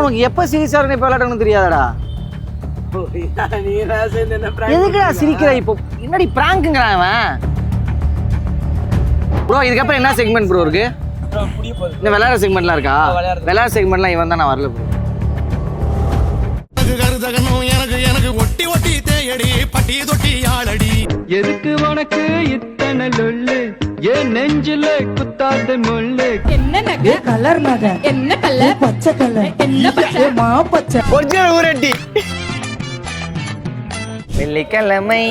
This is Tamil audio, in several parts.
உனக்கு எப்ப சீரியஸா இருக்கு இப்ப விளையாடணும்னு தெரியாதடா. எதுக்குடா சிரிக்கிற இப்போ? என்னடி பிராங்க்ங்கறான் அவன்? ப்ரோ இதுக்கப்புறம் என்ன செக்மெண்ட் ப்ரோ இருக்கு? இந்த விளையாடுற செக்மெண்ட்லாம் இருக்கா? விளையாடுற செக்மெண்ட்லாம் இவன் தான், நான் வரல ப்ரோ. எனக்கு ஒட்டி ஒட்டி தேயடி பட்டி தொட்டி ஆளடி. எதுக்கு உனக்கு இத்தனை லொல்லு? ஏன் நெஞ்சில குத்தாத முள்ளு? என்ன நகை கலர் நகை? என்ன கலர்? பச்சை கலர். என்ன பச்சை? மா பச்சை. ஒரிஜினல் ஊரட்டி. வெள்ளிக்கிழமை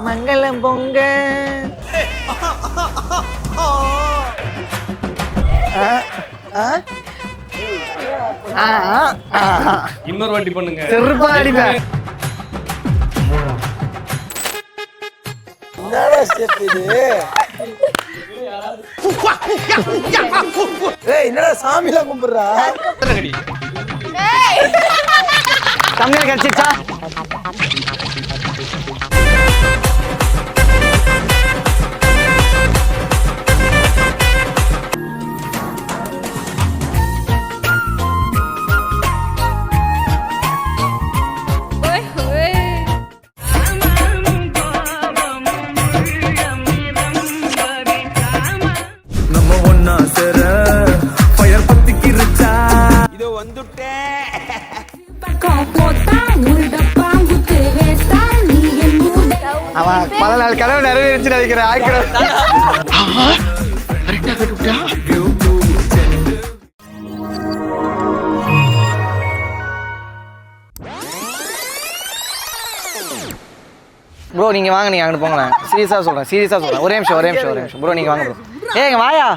மங்களம் பொங்க. இன்னொரு வாட்டி பண்ணுங்க. செருப்பா அடிப்பேன். என்னடா ஸ்டெப் இது? ஏய் என்னடா சாமில கும்பிடுறா? தமிழ்ல கிடைச்சிச்சா? அவன் பல நாள் கனவு நிறைவேறிச்சு நினைக்கிறேன். ப்ரோ நீங்க வாங்க, நீங்க அங்கிட்டு போங்க. சீரியஸா சொல்றேன். ஒரே நிமிஷம் ப்ரோ நீங்க வாங்க ப்ரோ. ஏங்க வாயா.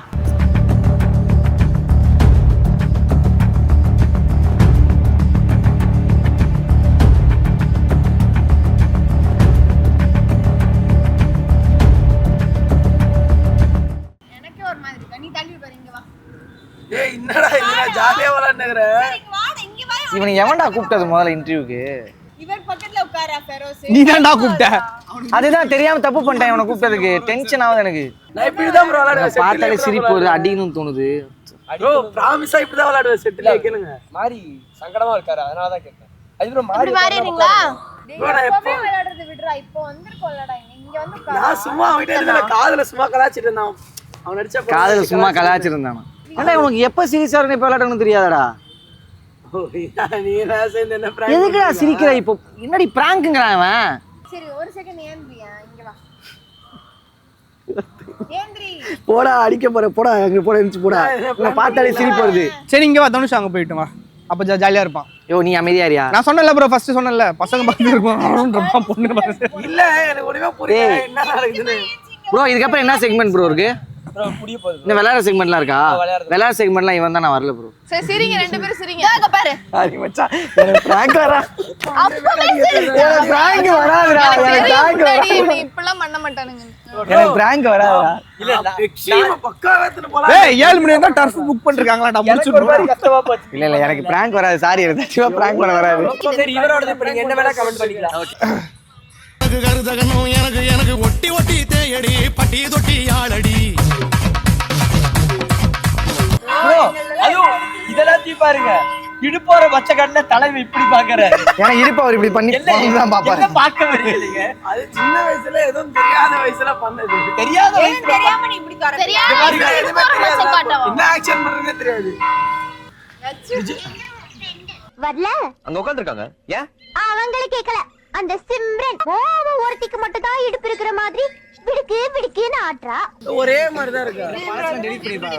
இவனை எவன்டா கூப்பிட்டது முதல்ல இன்டர்வியூக்கு? நீ தான்டா கூப்பிட்ட. அதுதான் தெரியாம தப்பு பண்ணிட்டேன். இவனை கூப்பிட்டதுக்கு டென்ஷன் ஆகுது எனக்கு. நான் இப்படிதான் ப்ரோ விளையாடுவேன். பார்த்தாலே சிரிப்பு வருது, அடிக்கணும்னு தோணுது. ப்ரோ ப்ராமிஸா இப்படிதான் விளையாடுவேன். செட்டிலே கேளுங்க. மாரி சங்கடமா இருக்காரு, அதனால தான் கேட்டேன். அது ப்ரோ மாரி மாறிறீங்களா? ப்ரோ நான் எப்போ விளையாடுறது விடுறா, இப்போ வந்திருக்கோம்லடா இங்க வந்து. நான் சும்மா அவன்கிட்ட இருந்த காதுல சும்மா கலாச்சிட்டு இருந்தான். அவன் நடிச்ச காதுல சும்மா கலாச்சிட்டு இருந்தானா? ஏன்டா உனக்கு எப்ப சீரியஸா இருக்கு இப்ப விளையாடணும்னு தெரியாதடா? எதுக்குடா சிரிக்கிற இப்போ? என்னடி பிராங்க்ங்கறான் அவன்? சரி ஒரு செகண்ட் ஏந்திரியா, இங்க வா. ஏந்திரி. போடா அடிக்க போற, போடா அங்க போட நின்னு போடா. உன்னை பார்த்தாலே சிரிப்பு வருது. சரி இங்க வா தனுஷ், அங்க போயிட்டு வா. அப்ப ஜாலியா இருப்பான். யோ நீ அமைதியா இருயா. நான் சொன்னல ப்ரோ, ஃபர்ஸ்ட் சொன்னல பசங்க பார்த்து இருக்கும் பொண்ணு பாத்து. இல்ல எனக்கு ஒண்ணுமே புரியல என்ன நடக்குதுன்னு. ப்ரோ இதுக்கப்புறம் என்ன செக்மெண்ட் ப்ரோ இருக்கு? ப்ரோ புடிய போகுது. இந்த விளையாடுற செக்மெண்ட்லாம் இருக்கா? விளையாடுற செக்மெண்ட்லாம் இவன் தான், நான் வரல ப்ரோ. சரி சிரிங்க, ரெண்டு பேரும் சிரிங்க. அங்க பாரு. ஆதி மச்சான் எனக்கு பிராங்க் வரா. எனக்கு பிராங்க் வராதுடா. எனக்கு பிராங்க் வராது. நீ இப்பலாம் பண்ண மாட்டானுங்க. எனக்கு பிராங்க் வராதுடா. இல்ல எக்ஸ்ட்ரீம் பக்கா வேத்துன போலாம். ஏய் 7 மணி வரைக்கும் டர்ஃப் புக் பண்ணிருக்காங்களாடா, முடிச்சிடுறோம். கஷ்டமா போச்சு. இல்ல எனக்கு பிராங்க் வராது. சாரி, எனக்கு தச்சுவா பிராங்க் பண்ண வராது. சரி இவரோட இப்ப நீங்க என்ன வேணா கமெண்ட் பண்ணிக்கலாம். ஓகே. எனக்கு ஒட்டி ஒட்டி தேயடி பட்டி தொட்டி ஆளடி. அது இதெல்லாம் தீ பாருங்க. இடுப்போற பச்சை கண்ண தலைவி இப்படி பாக்குறாரு. ஏன்னா இடுப்பு அவர் இப்படி பண்ணி தான் பாப்பாரு. என்ன பார்க்க வரீங்க? அது சின்ன வயசுல எதுவும் தெரியாத வயசுல பண்ணது. தெரியாத வயசுல தெரியாம நீ இப்படி கார. தெரியாத வயசுல காட்டவா? என்ன ஆக்சன் பண்றீங்க தெரியாது. வரல அங்க உட்கார்ந்திருக்காங்க. ஏன் அவங்களே கேக்கல. அந்த சிம்ரன் ஒருத்திக்கு மட்டும் தான் இடுப்பு இருக்கிற மாதிரி பிடிக்கு பிடிக்குன்னு ஆட்றா. ஒரே மாதிரி தான் இருக்கு. பாஸ்ல டெலிட் பண்ணிப்பாங்க.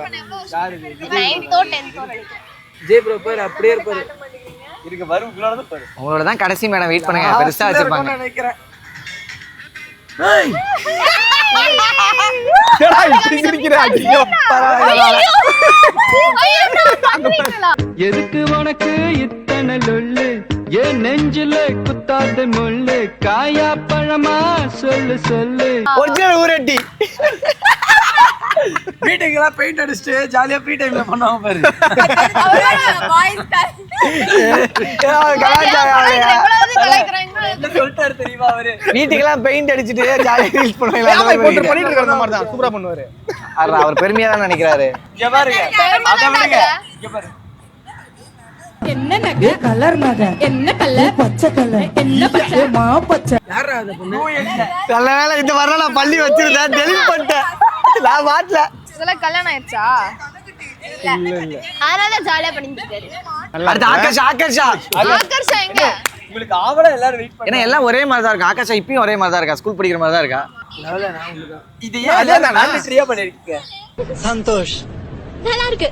9th 10th ஜே ப்ரோ பேர் அப்படியே இருப்பாரு. இருக்கு வரும் உங்களோட தான் பாரு. உங்களோட தான் கடைசி மேடம் வெயிட் பண்ணுங்க, பெருசா வச்சிருப்பாங்க. நினைக்கிறேன். ஏய் ஏடா இப்படி சிரிக்கிற? ஐயோ எதுக்கு உனக்கு இத்தனை லொல்லு? ஏன் நெஞ்சில குத்தாத முள்ளு? காயா பழமா சொல்லு சொல்லு. ஒரிஜினல் ஊரட்டி. வீட்டுக்கெல்லாம் பெயிண்ட் அடிச்சுட்டு ஜாலியா ஃப்ரீ டைம்ல பண்ணுவாங்க பாரு. சொல்லிட்டாரு தெரியுமா அவரு? வீட்டுக்கெல்லாம் பெயிண்ட் அடிச்சுட்டு ஜாலியா ரீல்ஸ் பண்ணுவாங்க. பண்ணிட்டு இருக்க அந்த மாதிரி தான் சூப்பரா பண்ணுவாரு. அவர் பெருமையா தான் நினைக்கிறாரு. இங்க பாருங்க. அத விடுங்க. இங்க பாரு. என்ன நகை கலர் நகை என்ன கலர் பச்சை கலர் என்ன பச்சை மா பச்சை யாரா அந்த பொண்ணு நல்ல வேளை இந்த வாரம் நான் பள்ளி வச்சிருந்தேன் டெலிட் பண்ணிட்டேன் நான் மாட்டல இதெல்லாம் கல்யாணம் ஆயிடுச்சா இல்ல அதனால ஜாலியா பண்ணிட்டு இருக்காரு அடுத்து ஆகாஷா ஆகர்ஷா எங்க உங்களுக்கு ஆவல எல்லாரும் வெயிட் பண்ணி ஏன்னா எல்லாம் ஒரே மாதிரி தான் இருக்கா ஆகாஷா இப்பயும் ஒரே மாதிரி தான் இருக்கா ஸ்கூல் படிக்கிற மாதிரி தான் இருக்கா இது ஏன் நான் ட்ரையா பண்ணிருக்கீங்க சந்தோஷ் நல்லா இருக்கு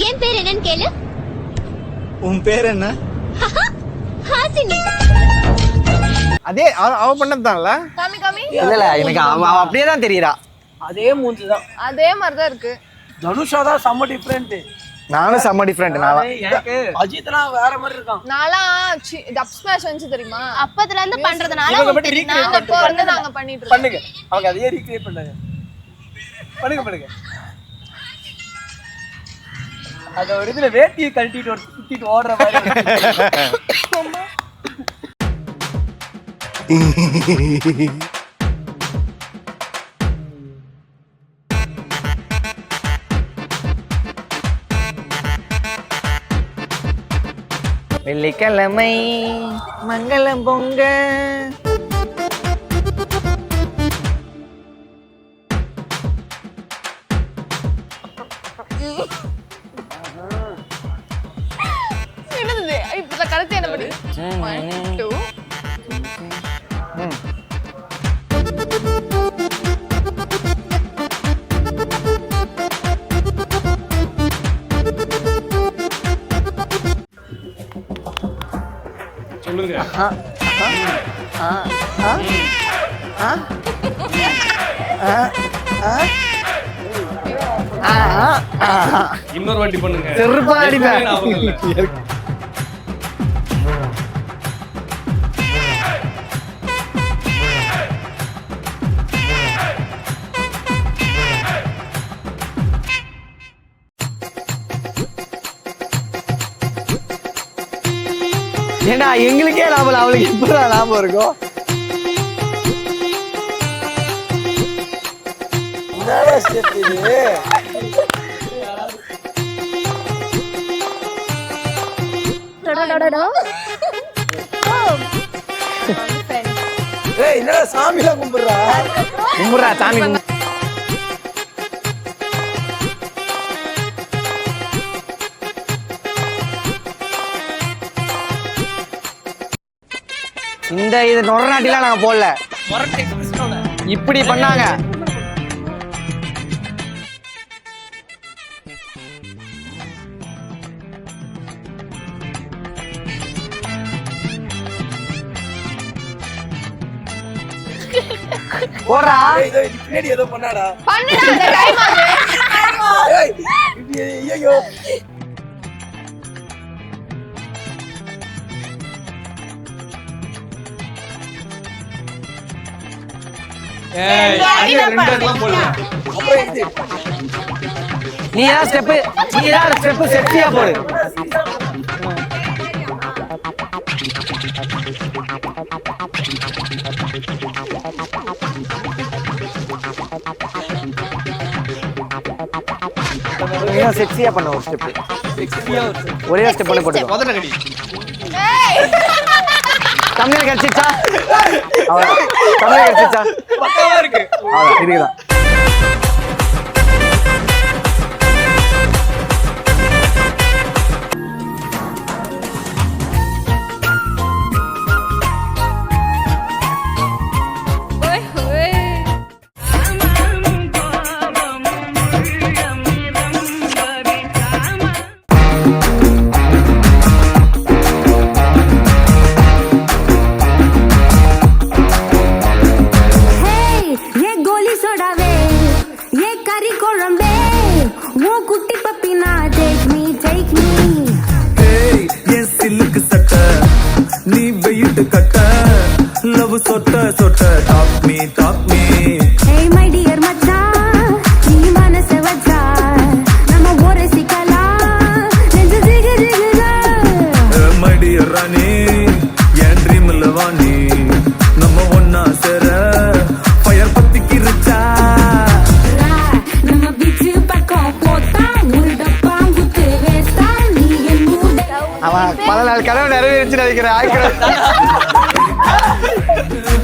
என் பேர் என்னன்னு கேளு உன் பேர் என்ன? ஹாசினி அதே அவ பண்ணதான்ல? காமி காமி இல்ல எனக்கு அவ அப்படியே தான் தெரியறா. அதே மூஞ்சி தான். அதே மாதிரி தான் இருக்கு. தனுஷா தான் செம்ம டிஃபரண்ட். நானும் செம்ம டிஃபரண்ட். எனக்கு அஜித்னா வேற மாதிரி இருக்கான். நானா டப் ஸ்மாஷ் வந்து தெரியுமா? அப்பத்துல இருந்து பண்றதுனால நாங்க பண்ணிட்டு இருக்கோம். பண்ணுங்க. அவங்க அதையே ரீக்ரியேட் பண்ணாங்க. பண்ணுங்க. அத ஒரு இதுல வேட்டியை கழட்டிட்டு ஒரு சுத்திட்டு ஓடுற மாதிரி. வெள்ளிக்கிழமை மங்களம் பொங்க என்னது இப்ப கரெக்ட் என்ன பண்ணி 1 2 சொல்லுங்க. இன்னொரு வாட்டி பண்ணுங்க. செருப்பாடி ஏண்டா எங்களுக்கே லாபம் அவளுக்கு எப்பதான் லாபம் இருக்கும்? என்னடா சாமிலாம் கும்பிடுறா சாமி இந்த இது நொறநாட்டிலாம் நாங்க போடல, இப்படி பண்ணாங்க. போடா பின்னாடி ஏதோ பண்ணாடா. பண்ணுடா அந்த டைம் அது. ஐயோ ரெண்டெல்லாம் போடுங்க. நீ ஏதாவது ஸ்டெப் செட்டியா போடு. செக்ஸியா பண்ண ஒரு ஸ்டெப், ஒரே ஸ்டெப் பண்ண போட்டுக்கோ. முதல்ல கடி. தமிழ் கிடைச்சிச்சா? தமிழ் கிடைச்சிச்சா? பக்காவா இருக்கு. இதுதான் அவன் பல நாள் கனவு நிறைவேறிச்சு நினைக்கிறேன்.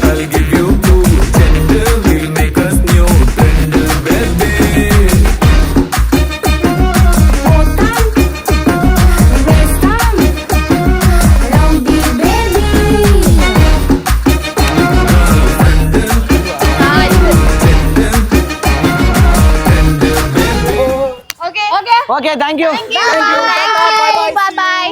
I'll give you two gender, we'll make us new trend, baby. Okay. Okay thank you Bye bye.